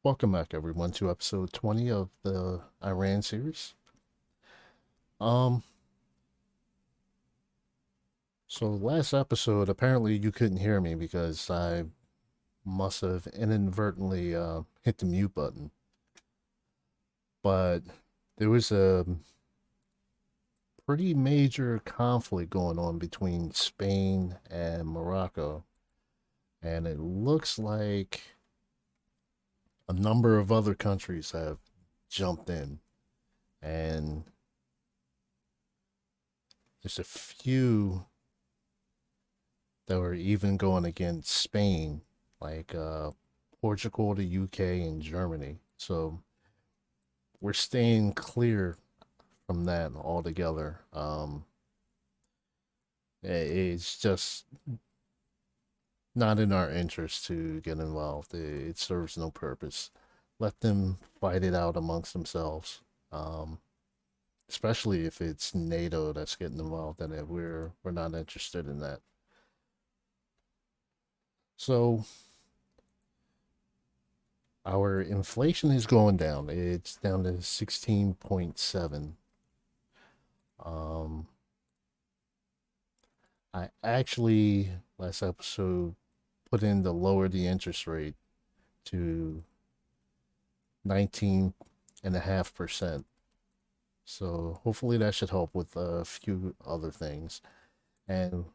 Welcome back, everyone, to episode 20 of the Iran series. Um, so last episode, apparently you couldn't hear me because I must have inadvertently hit the mute button. But there was a pretty major conflict going on between Spain and Morocco, and it looks like a number of other countries have jumped in, and there's a few that were even going against Spain, like Portugal, the UK, and Germany. So we're staying clear from that altogether. It's just not in our interest to get involved. It serves no purpose. Let them fight it out amongst themselves. Um, Especially if it's NATO that's getting involved in it. We're not interested in that. So our inflation is going down. It's down to 16.7. Um, I actually, last episode, put in to lower the interest rate to 19.5%. So hopefully that should help with a few other things. And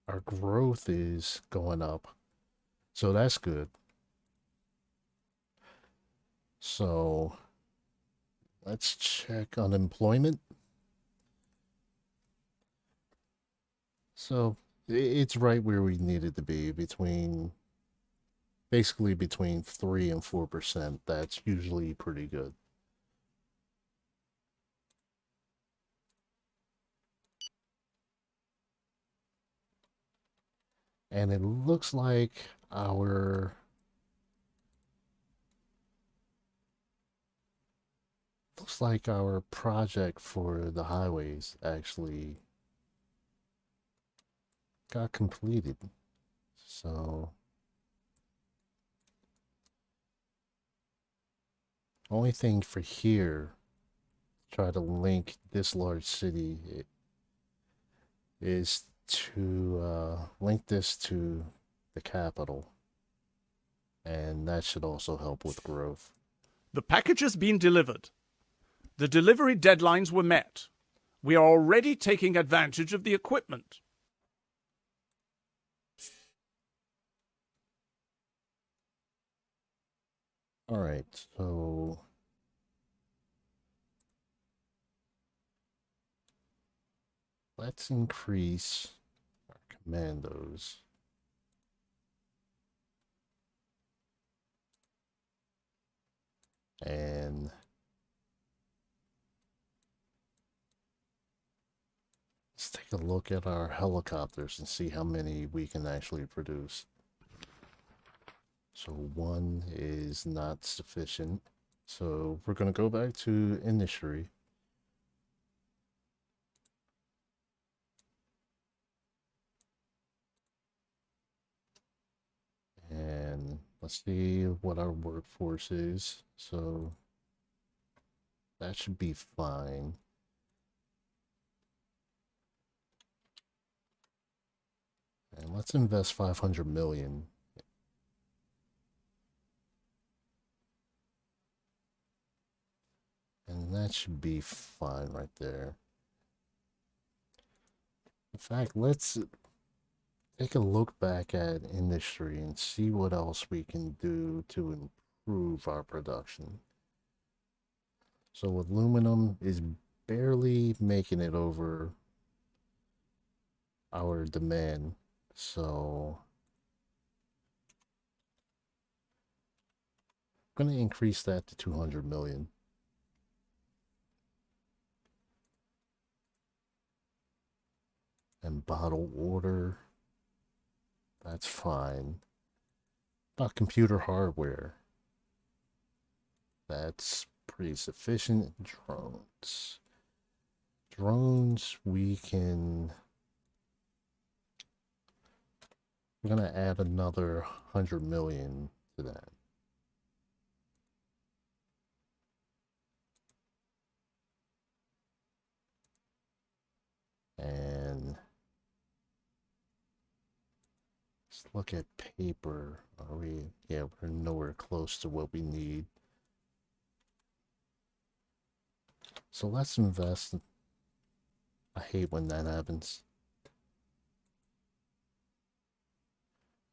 our growth is going up. So that's good. So let's check unemployment. So it's right where we needed to be, basically between 3 and 4%. That's usually pretty good. And it looks like our project for the highways actually got completed. So only thing for here, try to link this large city is to link this to the capital, and that should also help with growth. The package has been delivered. The delivery deadlines were met. We are already taking advantage of the equipment. All right, so let's increase our commandos. And let's take a look at our helicopters and see how many we can actually produce. So one is not sufficient. So we're going to go back to industry. And let's see what our workforce is. So that should be fine. And let's invest 500 million. And that should be fine right there. In fact, let's take a look back at industry and see what else we can do to improve our production. So aluminum is barely making it over our demand. So I'm going to increase that to 200 million. And bottle order, that's fine. About computer hardware, that's pretty sufficient. Drones, we're gonna add another 100 million to that. Let's look at paper. Are we? Yeah, we're nowhere close to what we need. So let's invest. I hate when that happens.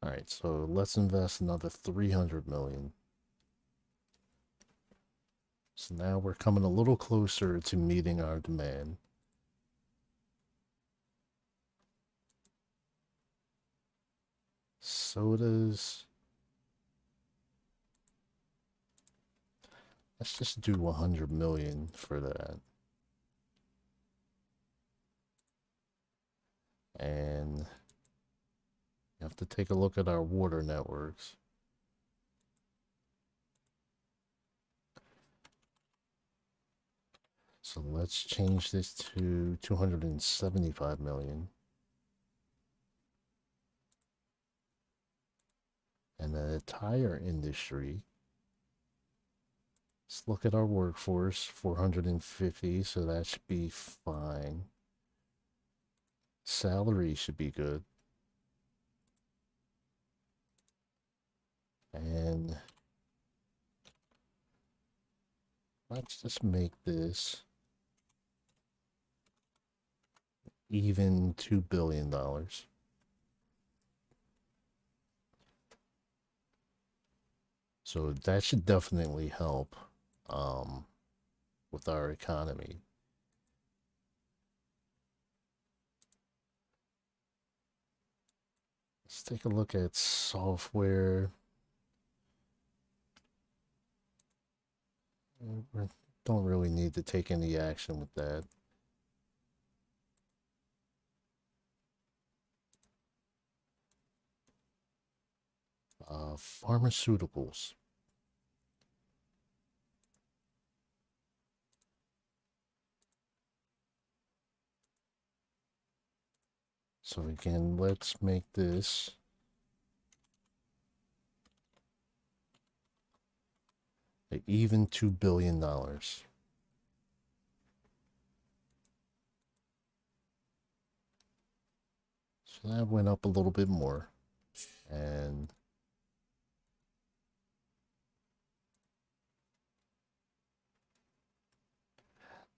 All right, so let's invest another 300 million. So now we're coming a little closer to meeting our demand. Sodas. Let's just do 100 million for that. And you have to take a look at our water networks. So let's change this to 275 million. And the tire industry. Let's look at our workforce, 450, so that should be fine. Salary should be good. And let's just make this even $2 billion. So that should definitely help with our economy. Let's take a look at software. We don't really need to take any action with that. Pharmaceuticals. So again, let's make this an even $2 billion. So that went up a little bit more. And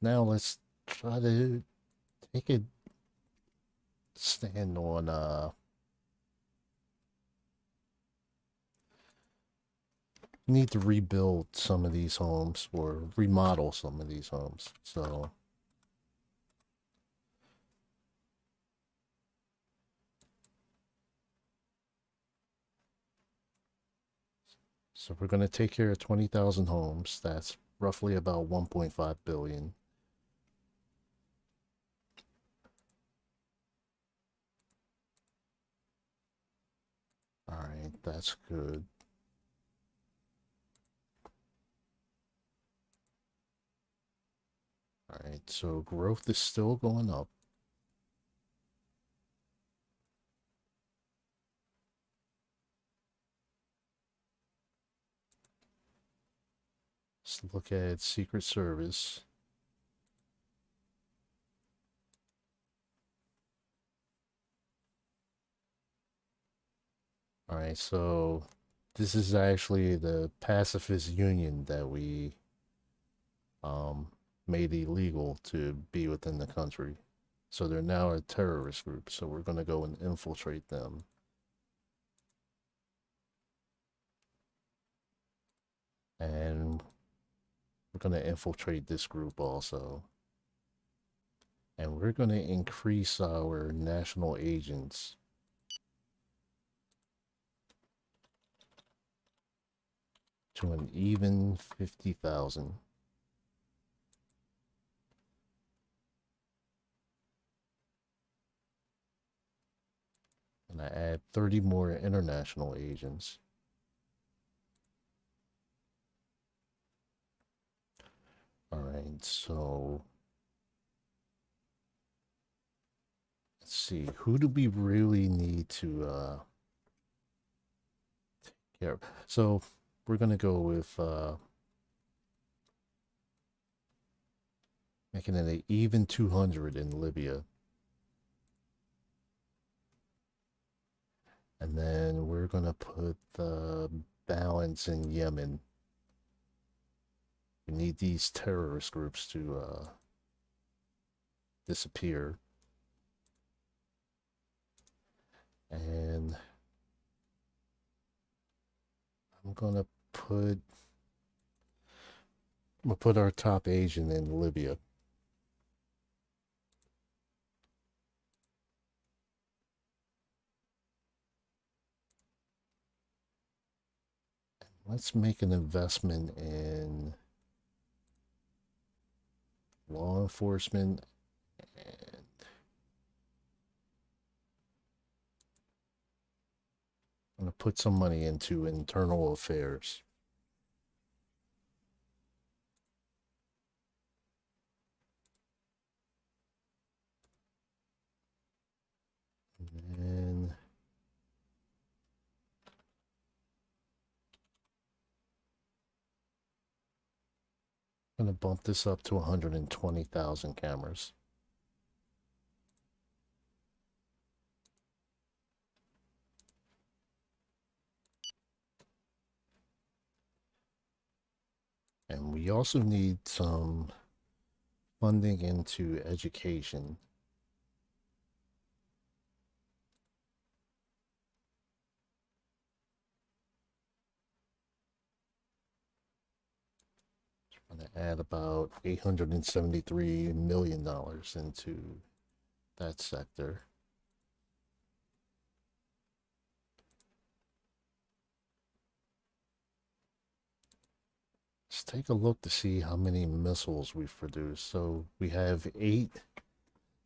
now let's try to take a stand on need to rebuild some of these homes or remodel some of these homes. So we're going to take care of 20,000 homes. That's roughly about 1.5 billion. All right, that's good. All right, so growth is still going up. Let's look at Secret Service. All right, so this is actually the Pacifist Union that we um, made illegal to be within the country. So they're now a terrorist group. So we're going to go and infiltrate them. And we're going to infiltrate this group also. And we're going to increase our national agents to an even 50,000. And I add 30 more international agents. All right, so let's see, who do we really need to take care of? So we're gonna go with making it an even 200 in Libya. And then we're going to put the balance in Yemen. We need these terrorist groups to disappear. And I'm gonna put we'll put our top agent in Libya. Let's make an investment in law enforcement, and I'm gonna put some money into internal affairs. And I'm gonna bump this up to 120,000 cameras. And we also need some funding into education. I'm gonna add about $873 million into that sector. Let's take a look to see how many missiles we've produced. So we have 8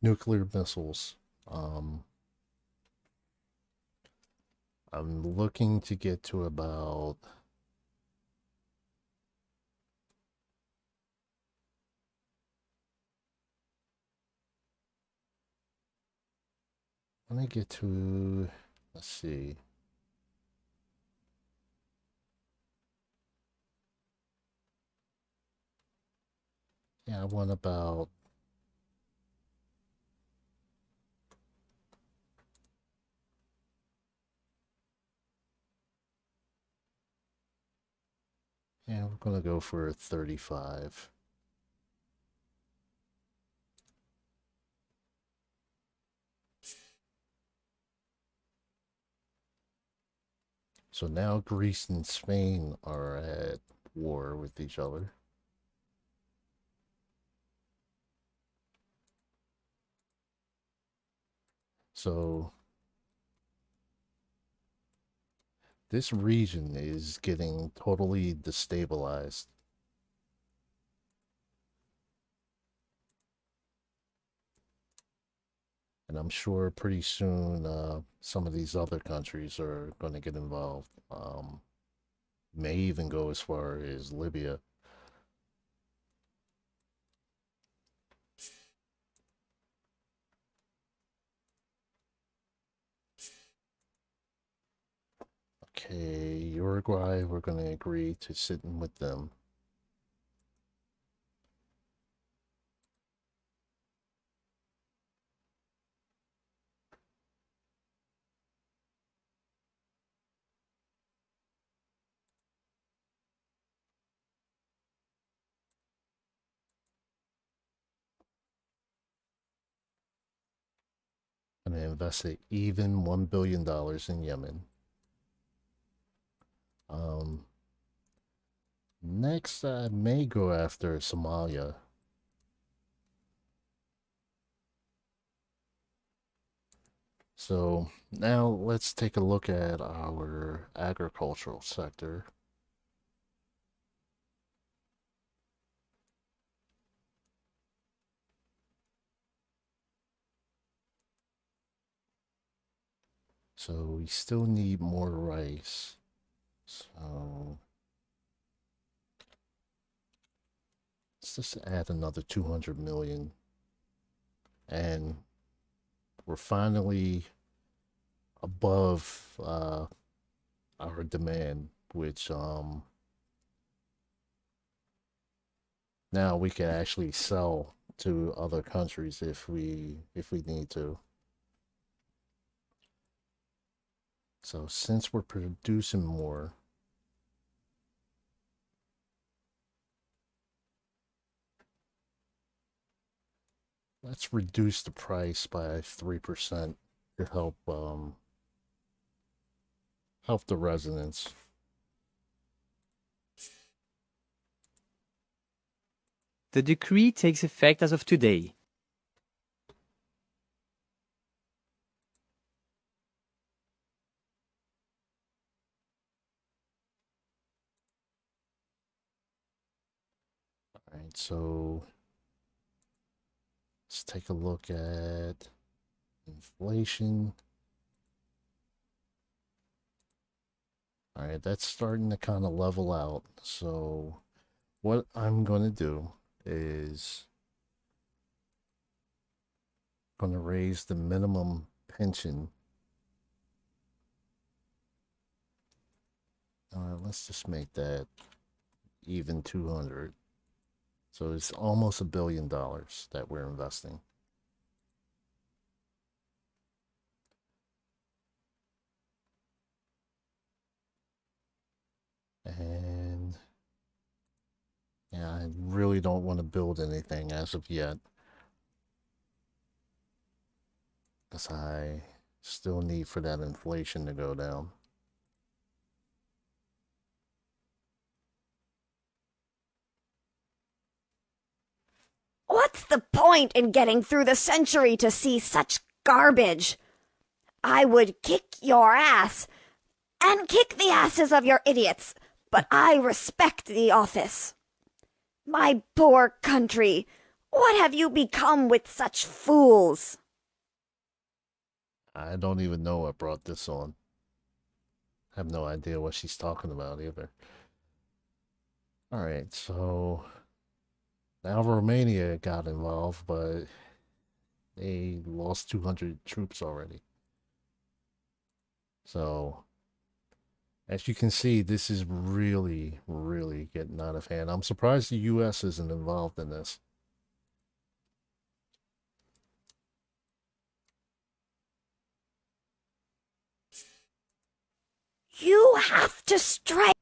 nuclear missiles. I'm looking to get to about when I get to, let's see. Yeah, I want about, yeah, we're gonna go for 35. So now Greece and Spain are at war with each other. So this region is getting totally destabilized. And I'm sure pretty soon some of these other countries are going to get involved. May even go as far as Libya. Okay, Uruguay, we're going to agree to sitting with them. I'm going to invest an even $1 billion in Yemen. Um, Next, I may go after Somalia. So now let's take a look at our agricultural sector. So we still need more rice. So let's just add another 200 million. And we're finally above our demand, which now we can actually sell to other countries if we need to. So since we're producing more, let's reduce the price by 3% to help the residents. The decree takes effect as of today. All right, so let's take a look at inflation. All right, that's starting to kind of level out. So what I'm going to do is going to raise the minimum pension. Let's just make that even 200. So it's almost $1 billion that we're investing. And yeah, I really don't want to build anything as of yet, because I still need for that inflation to go down. What's the point in getting through the century to see such garbage? I would kick your ass and kick the asses of your idiots, but I respect the office. My poor country, what have you become with such fools? I don't even know what brought this on. I have no idea what she's talking about either. All right, so now Romania got involved, but they lost 200 troops already. So, as you can see, this is really, really getting out of hand. I'm surprised the U.S. isn't involved in this. You have to strike.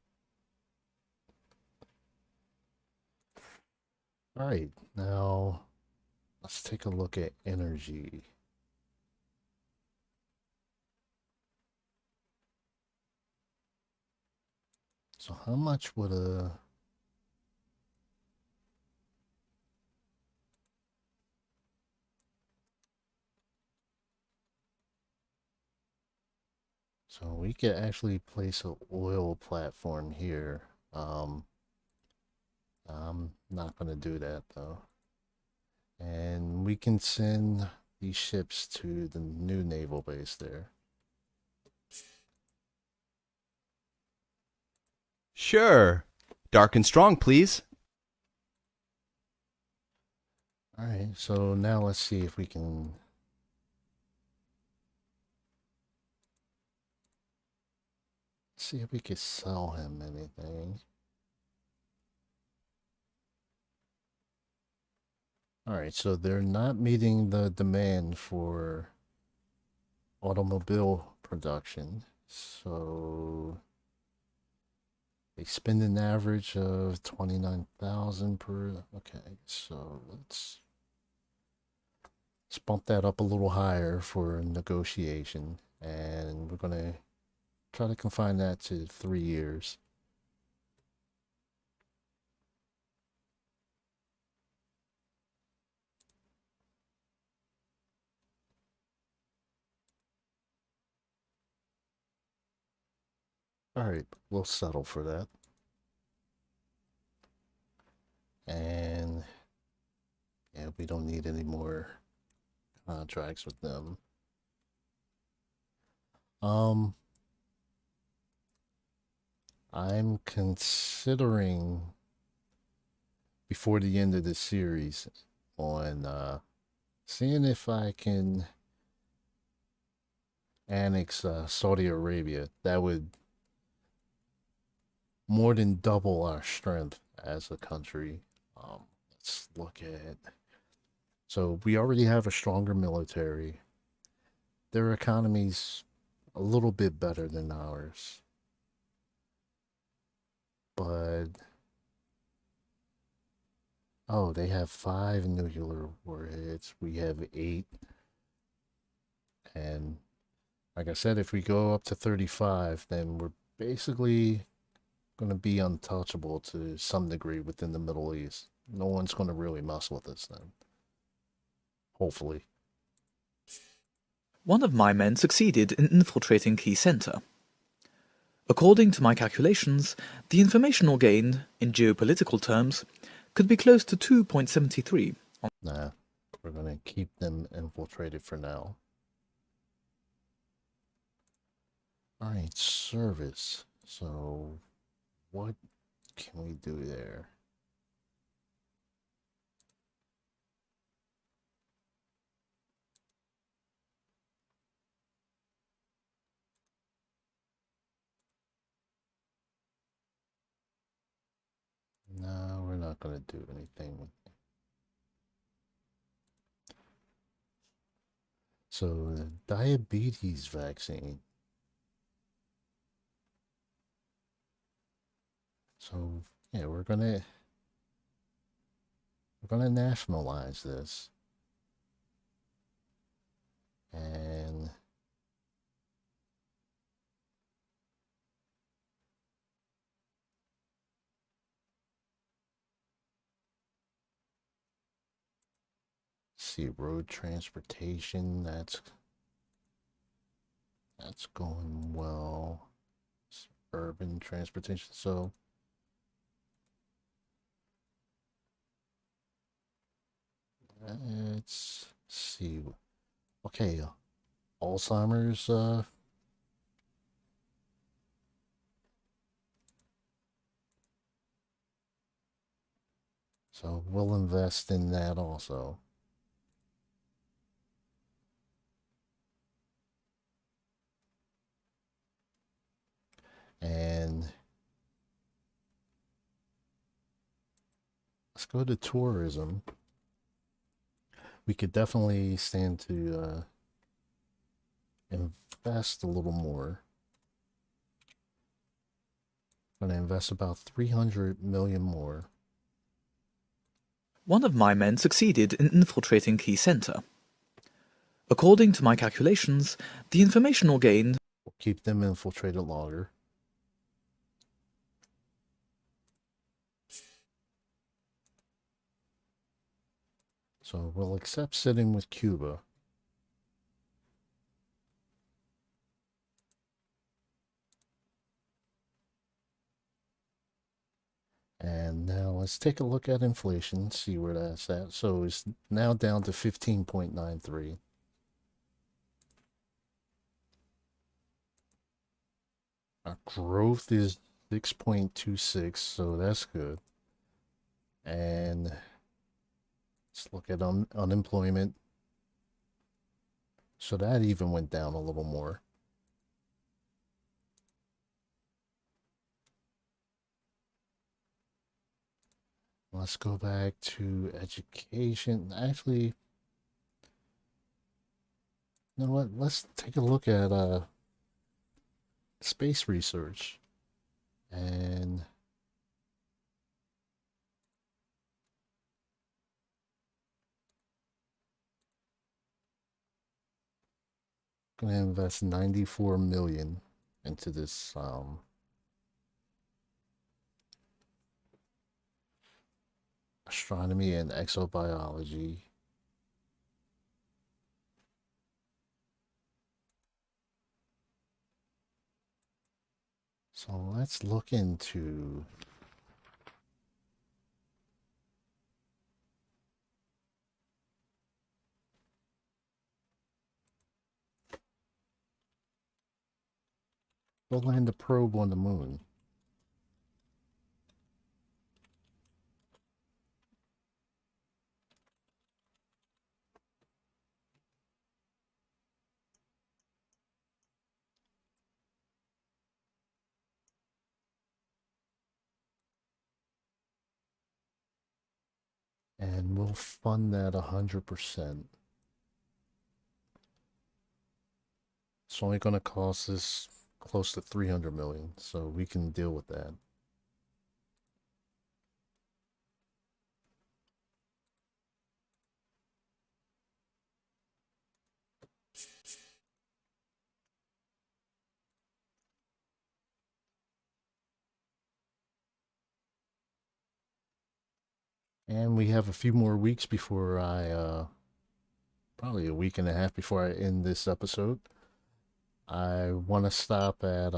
All right, now let's take a look at energy. So, how much would a So we could actually place an oil platform here. I'm not going to do that though. And we can send these ships to the new naval base there. Sure. Dark and strong, please. All right, so now let's see if we can sell him anything. All right, so they're not meeting the demand for automobile production. So they spend an average of 29,000 per. Okay, so let's bump that up a little higher for negotiation, and we're gonna try to confine that to 3 years. All right, we'll settle for that. And yeah, we don't need any more contracts with them. Um, I'm considering before the end of this series on seeing if I can annex Saudi Arabia. That would more than double our strength as a country. Let's look at. So we already have a stronger military. Their economy's a little bit better than ours. But oh, they have 5 nuclear warheads. We have 8. And like I said, if we go up to 35, then we're basically going to be untouchable to some degree within the Middle East. No one's going to really mess with us then. Hopefully. One of my men succeeded in infiltrating Key Center. According to my calculations, the informational gain, in geopolitical terms, could be close to 2.73. Nah, we're going to keep them infiltrated for now. Alright, service. So, what can we do there? No, we're not going to do anything. So, the diabetes vaccine. So, yeah, we're gonna nationalize this. And see, road transportation, that's going well. It's urban transportation, so let's see. Okay, Alzheimer's, so we'll invest in that also. And let's go to tourism. We could definitely stand to invest a little more. I'm going to invest about 300 million more. One of my men succeeded in infiltrating Key Center. According to my calculations, the informational gain... We'll keep them infiltrated longer. So we'll accept sitting with Cuba. And now let's take a look at inflation, see where that's at. So it's now down to 15.93. Our growth is 6.26, so that's good. And let's look at unemployment. So that even went down a little more. Let's go back to education. Actually, you know what? Let's take a look at space research. And I'm gonna invest 94 million into this astronomy and exobiology. So let's look into we'll land a probe on the moon. And we'll fund that 100%. It's only going to cost us close to 300 million, so we can deal with that. And we have a few more weeks before probably a week and a half before I end this episode. I want to stop at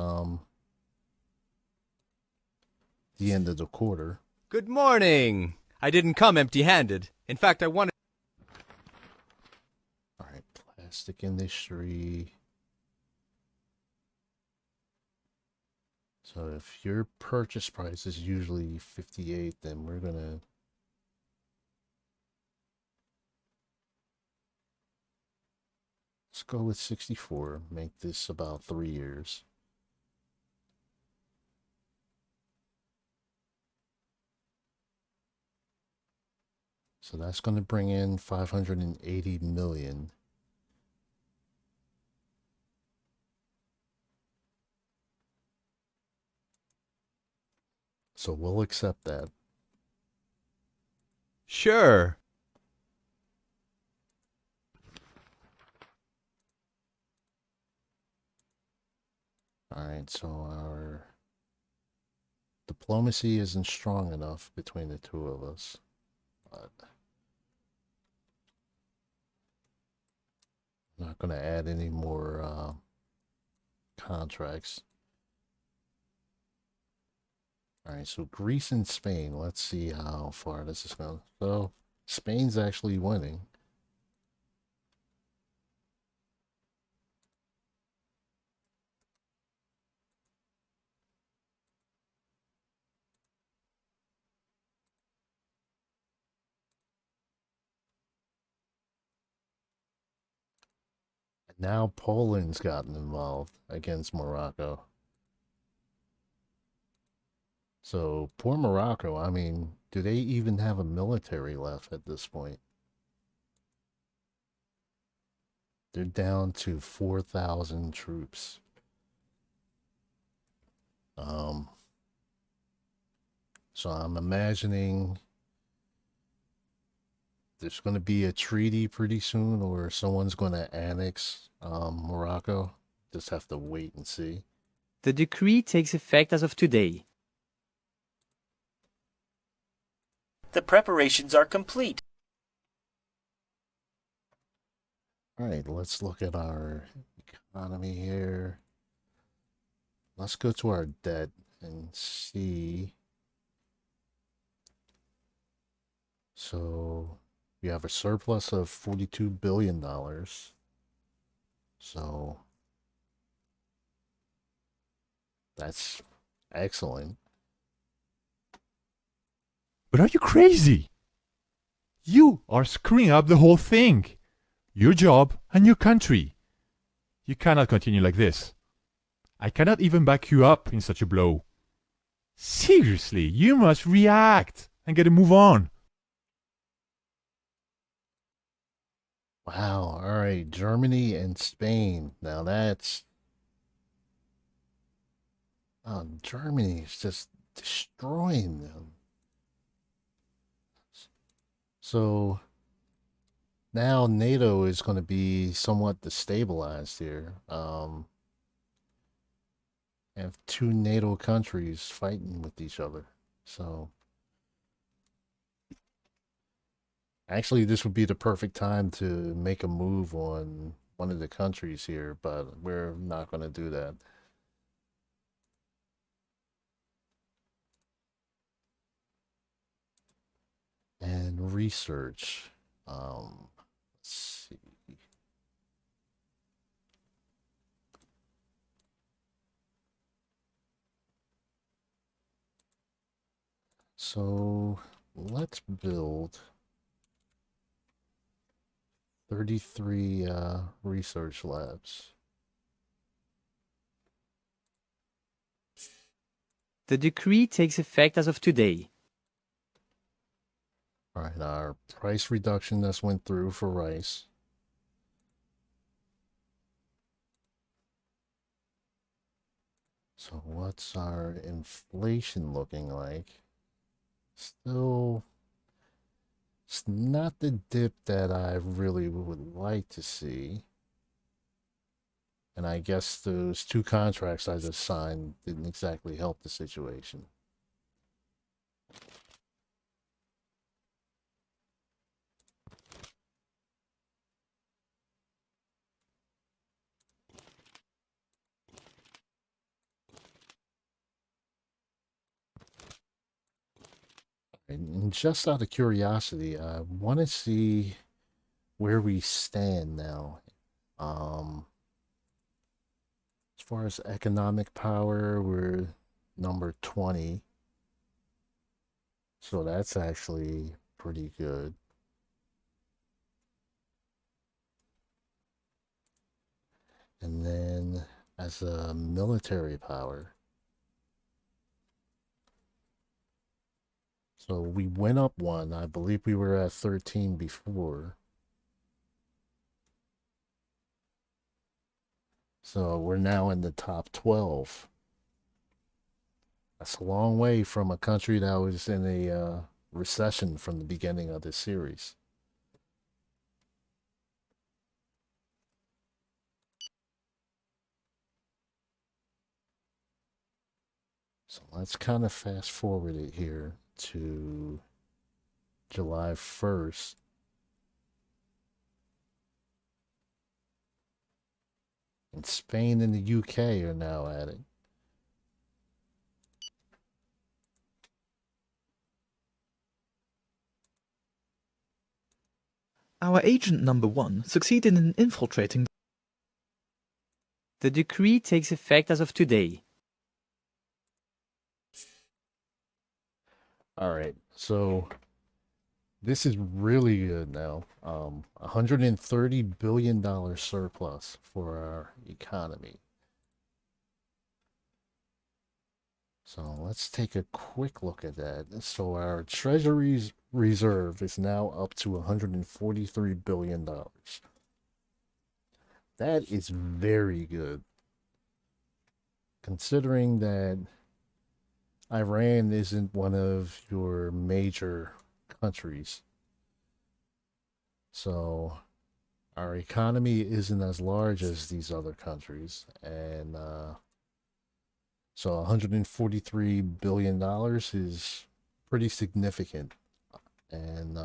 the end of the quarter. Good morning. I didn't come empty-handed. In fact, I wanted... All right, plastic industry. So if your purchase price is usually 58, then we're gonna let's go with 64. Make this about 3 years. So that's going to bring in 580 million. So we'll accept that. Sure. All right, so our diplomacy isn't strong enough between the two of us. But I'm not going to add any more contracts. All right, so Greece and Spain. Let's see how far this is going. So Spain's actually winning. And now Poland's gotten involved against Morocco. So poor Morocco, I mean, do they even have a military left at this point? They're down to 4,000 troops. So I'm imagining there's going to be a treaty pretty soon, or someone's going to annex Morocco. Just have to wait and see. The decree takes effect as of today. The preparations are complete. All right, let's look at our economy here. Let's go to our debt and see. So we have a surplus of $42 billion. So that's excellent. But are you crazy? You are screwing up the whole thing. Your job and your country. You cannot continue like this. I cannot even back you up in such a blow. Seriously, you must react and get a move on. Wow, all right, Germany and Spain. Now that's... Germany is just destroying them. So now NATO is going to be somewhat destabilized here. Have two NATO countries fighting with each other. So actually, this would be the perfect time to make a move on one of the countries here, but we're not going to do that. And research. Let's see. So let's build 33 research labs. The decree takes effect as of today. All right, our price reduction that's went through for rice. So what's our inflation looking like? Still, it's not the dip that I really would like to see. And I guess those 2 contracts I just signed didn't exactly help the situation. And just out of curiosity, I want to see where we stand now. As far as economic power, we're number 20. So that's actually pretty good. And then as a military power, so we went up 1. I believe we were at 13 before. So we're now in the top 12. That's a long way from a country that was in a recession from the beginning of this series. So let's kind of fast forward it here to July 1st. And Spain and the UK are now at it. Our agent number 1 succeeded in infiltrating. The decree takes effect as of today. All right, so this is really good now. $130 billion surplus for our economy. So let's take a quick look at that. So our Treasury's reserve is now up to $143 billion. That is very good. Considering that Iran isn't one of your major countries. So our economy isn't as large as these other countries. And so $143 billion is pretty significant. And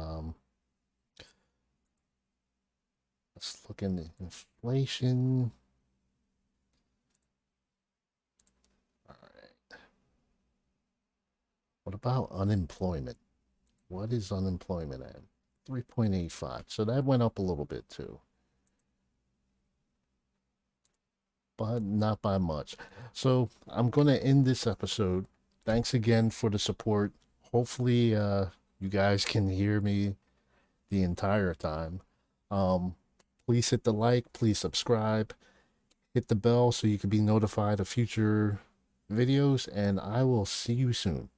let's look into inflation. All right. What about unemployment? What is unemployment at? 3.85. So that went up a little bit too. But not by much. So I'm going to end this episode. Thanks again for the support. Hopefully, you guys can hear me the entire time. Please hit the like, please subscribe, hit the bell so you can be notified of future videos, and I will see you soon.